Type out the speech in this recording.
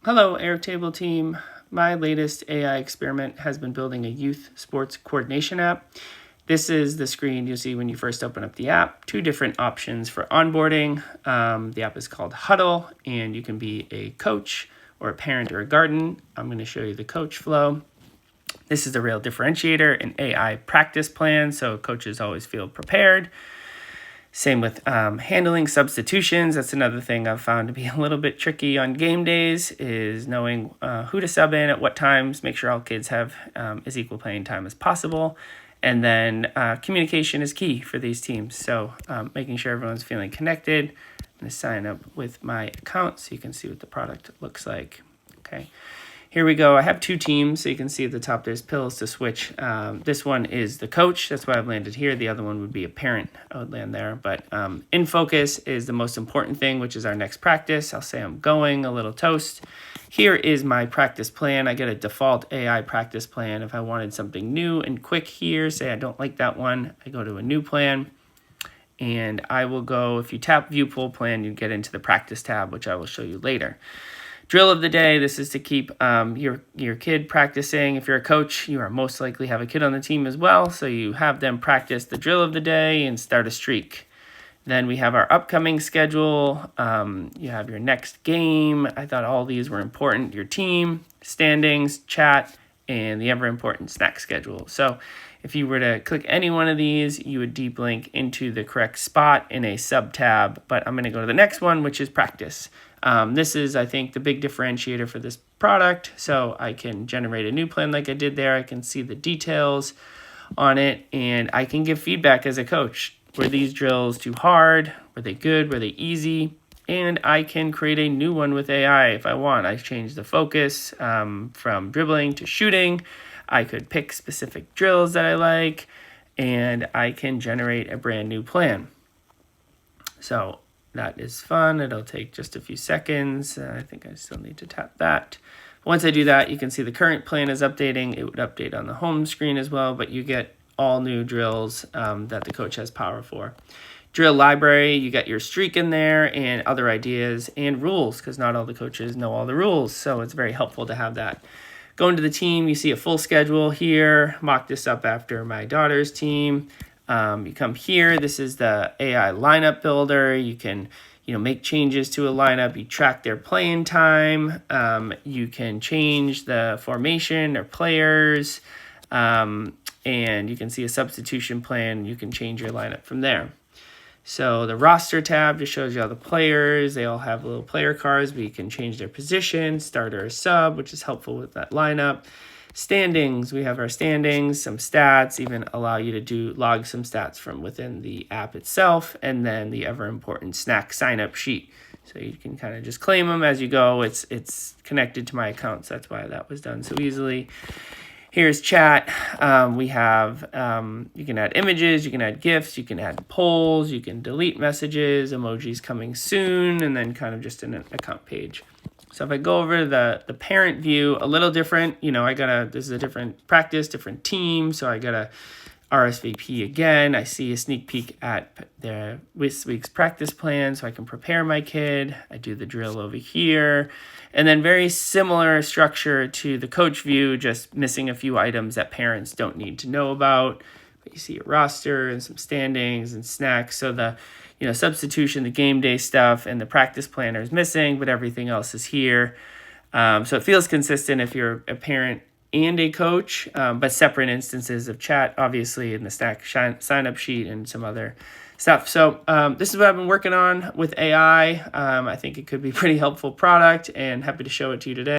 Hello, Airtable team. My latest AI experiment has been building a youth sports coordination app. This is the screen you'll see when you first open up the app. Two different options for onboarding. The app is called Huddle, and you can be a coach or a parent or a guardian. I'm going to show you the coach flow. This is the real differentiator, an AI practice plan, so coaches always feel prepared. Same with handling substitutions. That's another thing I've found to be a little bit tricky on game days, is knowing who to sub in at what times, make sure all kids have as equal playing time as possible. And then communication is key for these teams. So making sure everyone's feeling connected. I'm going to sign up with my account so you can see what the product looks like. Okay. Here we go. I have two teams, so you can see at the top there's pills to switch. This one is the coach. That's why I've landed here. The other one would be a parent. I would land there. But in focus is the most important thing, which is our next practice. I'll say I'm going, a little toast. Here is my practice plan. I get a default AI practice plan. If I wanted something new and quick here, say I don't like that one, I go to a new plan. And I will go, if you tap view pool plan, you get into the practice tab, which I will show you later. Drill of the day, this is to keep your kid practicing. If you're a coach, you are most likely have a kid on the team as well, so you have them practice the drill of the day and start a streak. Then we have our upcoming schedule. You have your next game. I thought all these were important. Your team, standings, chat, and the ever-important snack schedule. So if you were to click any one of these, you would deep link into the correct spot in a sub-tab. But I'm going to go to the next one, which is practice. This is, I think, the big differentiator for this product. So I can generate a new plan like I did there. I can see the details on it, and I can give feedback as a coach. Were these drills too hard? Were they good? Were they easy? And I can create a new one with AI if I want. I change the focus from dribbling to shooting. I could pick specific drills that I like, and I can generate a brand new plan. So that is fun. It'll take just a few seconds. I think I still need to tap that. Once I do that, you can see the current plan is updating. It would update on the home screen as well, but you get all new drills that the coach has power for. Drill library, you got your streak in there and other ideas and rules, because not all the coaches know all the rules. So it's very helpful to have that. Going to the team, you see a full schedule here. Mock this up after my daughter's team. You come here. This is the AI lineup builder. You can make changes to a lineup. You track their playing time. You can change the formation or players. And you can see a substitution plan. You can change your lineup from there. So the roster tab just shows you all the players. They all have little player cards, but you can change their position, starter or sub, which is helpful with that lineup. Standings, we have our standings, some stats, even allow you to log some stats from within the app itself, and then the ever important snack sign-up sheet. So you can kind of just claim them as you go. It's connected to my account, so that's why that was done so easily. Here's chat. We have, you can add images, you can add GIFs, you can add polls, you can delete messages, emojis coming soon, and then kind of just an account page. So if I go over the parent view, a little different, this is a different practice, different team. So I got a RSVP again. I see a sneak peek at this week's practice plan, so I can prepare my kid. I do the drill over here. And then very similar structure to the coach view, just missing a few items that parents don't need to know about. But you see a roster and some standings and snacks. So the substitution, the game day stuff, and the practice planner is missing, but everything else is here. So it feels consistent if you're a parent and a coach, but separate instances of chat, obviously, in the snack sign-up sheet and some other stuff. So this is what I've been working on with AI. I think it could be a pretty helpful product, and happy to show it to you today.